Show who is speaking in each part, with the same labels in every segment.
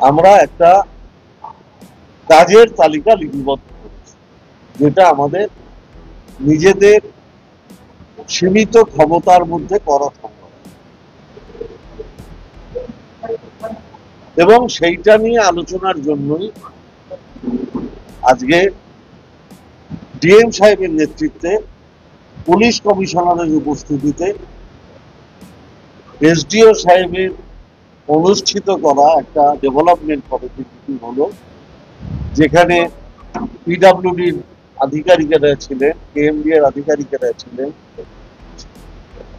Speaker 1: আমরা একটা কাজের তালিকা লিপিবদ্ধ করেছি, যেটা আমাদের নিজেদের সীমিত ক্ষমতার মধ্যে করা সম্ভব, এবং সেইটা নিয়ে আলোচনার জন্যই আজকে ডিএম সাহেবের নেতৃত্বে পুলিশ কমিশনারের উপস্থিতিতে এসডিও সাহেবের অনুষ্ঠিত করা একটা ডেভেলপমেন্ট কমিটি মিটিং হলো, যেখানে পিডাব্লিউডির আধিকারিকেরা ছিলেন, কেএমডি এর আধিকারিকেরা ছিলেন,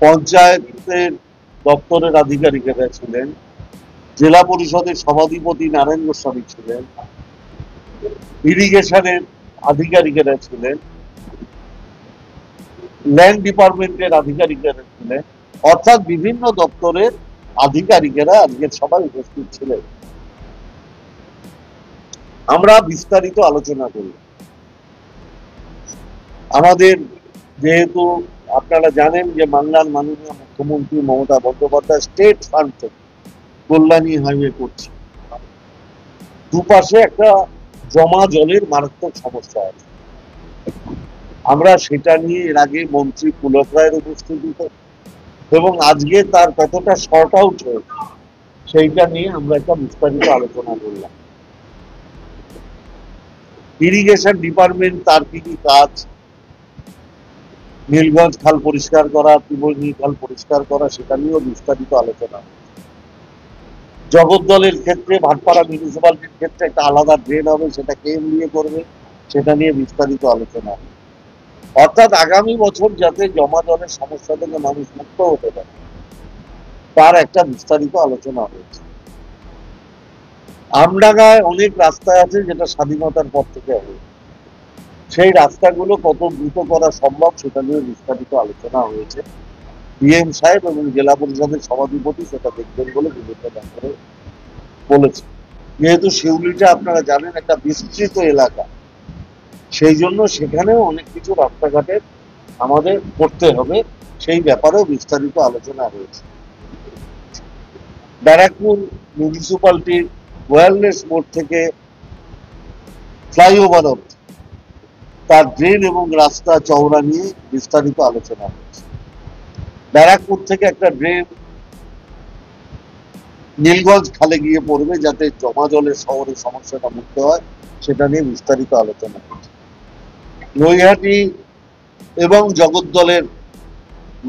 Speaker 1: পঞ্চায়েতের দপ্তরের আধিকারিকেরা ছিলেন, জেলা পরিষদের সভাধিপতি নারায়ণ গোস্বামী ছিলেন, ইরিগেশনের আধিকারিকেরা ছিলেন, ল্যান্ড ডিপার্টমেন্টের আধিকারিকেরা ছিলেন, অর্থাৎ বিভিন্ন দপ্তরের আধিকারিকেরা আজকের সভায় উপস্থিত ছিলেন। আমরা বিস্তারিত আলোচনা করি। আমাদের যেহেতু আপনারা জানেন যে বাংলার মাননীয় মুখ্যমন্ত্রী মমতা বন্দ্যোপাধ্যায় স্টেট ফান্ড থেকে কল্যাণী হাইওয়ে করছে, দুপাশে একটা জমা জলের মারাত্মক সমস্যা আছে। আমরা সেটা নিয়ে এর আগে মন্ত্রী পুলক রায়ের উপস্থিতিতে এবং আজকে তার কতটা শর্ট আউট হয়েছে সেইটা নিয়ে আমরা একটা বিস্তারিত আলোচনা করলাম। ইরিগেশন ডিপার্টমেন্ট তার কি কি কাজ, নীলগঞ্জ খাল পরিষ্কার করা, ত্রিমণি খাল পরিষ্কার করা, সেটা নিয়েও বিস্তারিত আলোচনা। জগদ্দলের ক্ষেত্রে ভাটপাড়া মিউনিসিপালিটির ক্ষেত্রে একটা আলাদা ড্রেন হবে, সেটা কে নিয়ে করবে, সেটা নিয়ে বিস্তারিত আলোচনা। অর্থাৎ আগামী বছর যাতে জমা জলের সমস্যা থেকে মানুষ মুক্ত হতে পারে তার একটা বিস্তারিত আলোচনা হয়েছে। আমডাঙ্গায় অনেক রাস্তা আছে যেটা স্বাধীনতার পর থেকে হবে, সেই রাস্তাগুলো কত দ্রুত করা সম্ভব সেটা নিয়ে বিস্তারিত আলোচনা হয়েছে। ডিএম সাহেব এবং জেলা পরিষদের সভাধিপতি সেটা দেখবেন বলে বিভিন্ন ব্যাপারে বলেছে। যেহেতু শিউলিটা আপনারা জানেন একটা বিস্তৃত এলাকা, সেই জন্য সেখানেও অনেক কিছু রাস্তাঘাটের আমাদের করতে হবে, সেই ব্যাপারেও বিস্তারিত আলোচনা হয়েছে। ব্যারাকপুর মিউনিসিপালিটির ওয়েলনেস মোড় থেকে ফ্লাইওভার অবধি তার ড্রেন এবং রাস্তা চওড়া নিয়ে বিস্তারিত আলোচনা হয়েছে। ব্যারাকপুর থেকে একটা ড্রেন নীলগঞ্জ খালে গিয়ে পড়বে যাতে জমা জলের শহরের সমস্যাটা মুক্ত হয়, সেটা নিয়ে বিস্তারিত আলোচনা হয়েছে। নৈহাটি এবং জগদ্দলের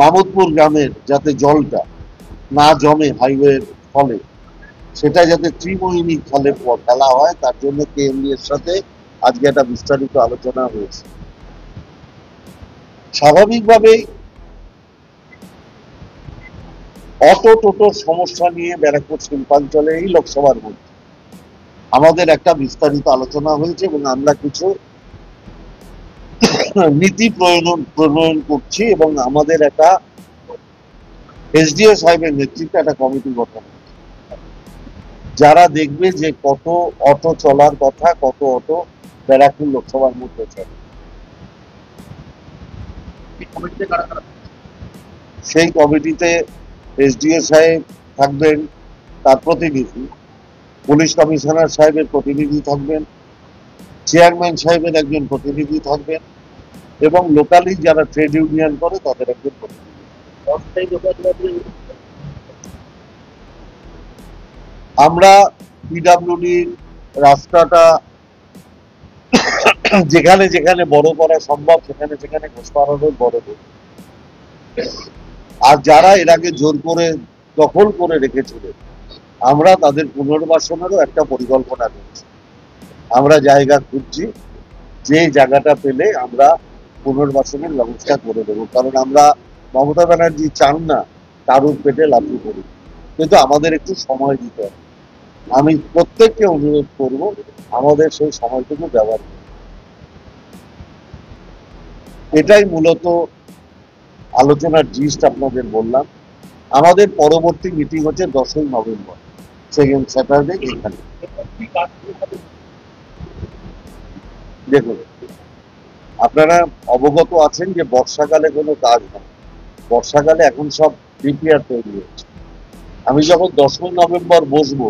Speaker 1: মামুদপুর গ্রামের যাতে জলটা না জমে হাইওয়ের ফলে, সেটা যাতে ত্রিমোহিনী খালে ফেলা হয় তার জন্য কেএমডি এর সাথে আজকে একটা বিস্তারিত আলোচনা হয়েছে। স্বাভাবিকভাবেই অটো টোটোর সমস্যা নিয়ে ব্যারাকপুর শিল্পাঞ্চলে এই লোকসভার মধ্যে আমাদের একটা বিস্তারিত আলোচনা হয়েছে এবং আমরা কিছু নীতি প্রণয়ন করছি এবং আমাদের একটা এসডিও সাহেবের নেতৃত্বে একটা কমিটি গঠন, যারা দেখবে যে কত অটো চলার কথা, কত অটো ব্যারাকপুর লোকসভার মধ্যে চলে। সেই কমিটিতে এসডিও সাহেব থাকবেন, তার প্রতিনিধি, পুলিশ কমিশনার সাহেবের প্রতিনিধি থাকবেন, চেয়ারম্যান সাহেবের একজন প্রতিনিধি থাকবেন এবং লোকালি যারা ট্রেড ইউনিয়ন করে তাদের একজন প্রতিনিধি। আমরা পিডাব্লিউডির রাস্তাটা যেখানে যেখানে বড় করা সম্ভব সেখানে সেখানে ঘোষপাড়ানোর বড় করব, আর যারা এর আগে জোর করে দখল করে রেখেছিলেন আমরা তাদের পুনর্বাসনেরও একটা পরিকল্পনা করছি। আমরা জায়গা খুঁজছি, যে জায়গাটা পেলে আমরা পুনর্বাসনের ব্যবস্থা করে দেবো, কারণ আমরা মমতা ব্যানার্জি চান না কারুর পেটে লাথি করি, কিন্তু আমাদের একটু সময় দিতে হবে। আমি প্রত্যেককে অনুরোধ করব আমাদের সেই সময়টুকু ব্যবহার করব। এটাই মূলত আলোচনার জিস্ট আপনাদের বললাম। আমাদের পরবর্তী মিটিং হচ্ছে 10ই নভেম্বর, সেকেন্ড স্যাটারডে এখানে। দেখুন, আপনারা অবগত আছেন যে বর্ষাকালে কোনো কাজ হয়, বর্ষাকালে এখন সব ডিপিআর তৈরি হচ্ছে। আমি যখন 10ই নভেম্বর বসবো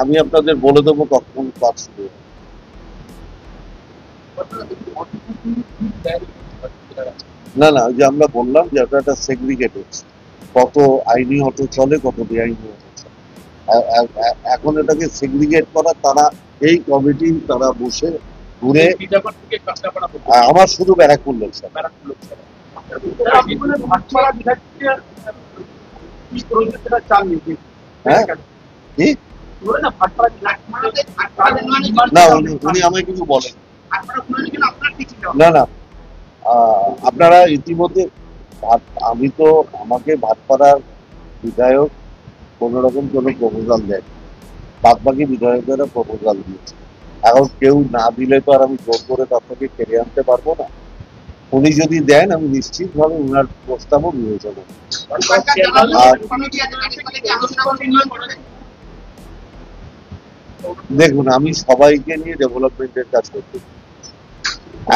Speaker 1: আমি আপনাদের বলে দেবো কখন কাজ শুরু হবে। না না, ওই যে আমরা বললাম যে এটা একটা সেগ্রিগেটেড, কত আইনি অটো চলে, কত বেআইনি অটো চলে। এখন এটাকে সেগ্রিগেট করা, তারা এই কমিটি তারা বসে ঘুরে আমার শুধু ব্যারাকপুর লোকসভা। হ্যাঁ কি না, উনি আমায় কিছু বলেন। না না, আপনারা ইতিমধ্যে আমি তো, আমাকে ভাটপাড়ার বিধায়ক কোন রকম কোনো প্রপোজাল দেয়, বাদ বাকি বিধায়করা প্রপোজাল দিয়েছে। এখন কেউ না দিলে তো আর আমি জোর করে তার থেকে কেড়ে আনতে পারবো না। উনি যদি দেন আমি নিশ্চিত ভাবে উনার প্রস্তাবও বিবেচনা করব। আর দেখুন, আমি সবাইকে নিয়ে ডেভেলপমেন্টের কাজ করতে চাই।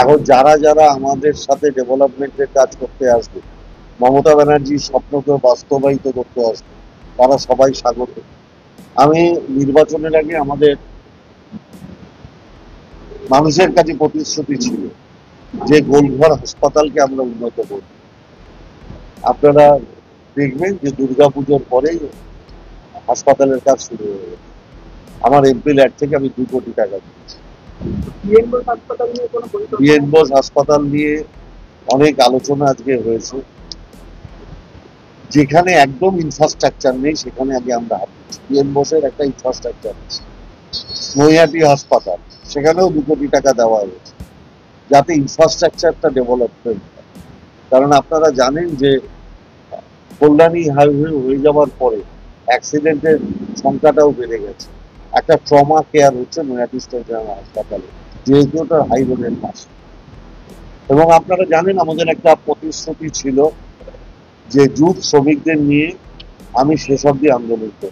Speaker 1: এখন যারা যারা আমাদের সাথে ডেভেলপমেন্টের কাজ করতে আসবে, মমতা ব্যানার্জির স্বপ্নকে বাস্তবায়িত করতে আসবে, তারা সবাই স্বাগত। আমি নির্বাচনের আগে আমাদের মানুষের কাছে প্রতিশ্রুতি ছিল যে গোলঘর হাসপাতালকে আমরা উন্নত করব। আপনারা দেখবেন যে দুর্গাপুজোর পরেই হাসপাতালের কাজ শুরু হয়ে গেছে। আমার এমপি ল্যাড থেকে আমি 2 কোটি টাকা দিয়েছি। বিএন বোস হাসপাতাল নিয়ে অনেক আলোচনা আজকে হয়েছে। যেখানে একদম ইনফ্রাস্ট্রাকচার নেই সেখানে আগে আমরা হাত দিচ্ছি। বিএন বোসের একটা ইনফ্রাস্ট্রাকচার আছে, নৈহাটি হাসপাতাল, সেখানেও 2 কোটি টাকা দেওয়া হয়েছে যাতে ইনফ্রাস্ট্রাকচারটা ডেভেলপমেন্ট হয়। কারণ আপনারা জানেন যে কল্যাণী হাইওয়ে হয়ে যাওয়ার পরে অ্যাক্সিডেন্টের সংখ্যাটাও বেড়ে গেছে। একটা ট্রমা কেয়ার হচ্ছে নৈহাটি স্টেট জেনারেল হাসপাতালে, যেহেতু ওটা হাই রোডের পাশে। এবং আপনারা জানেন আমাদের একটা প্রতিশ্রুতি ছিল যে জুট শ্রমিকদের নিয়ে আমি শেষ অব্দি আন্দোলন করব।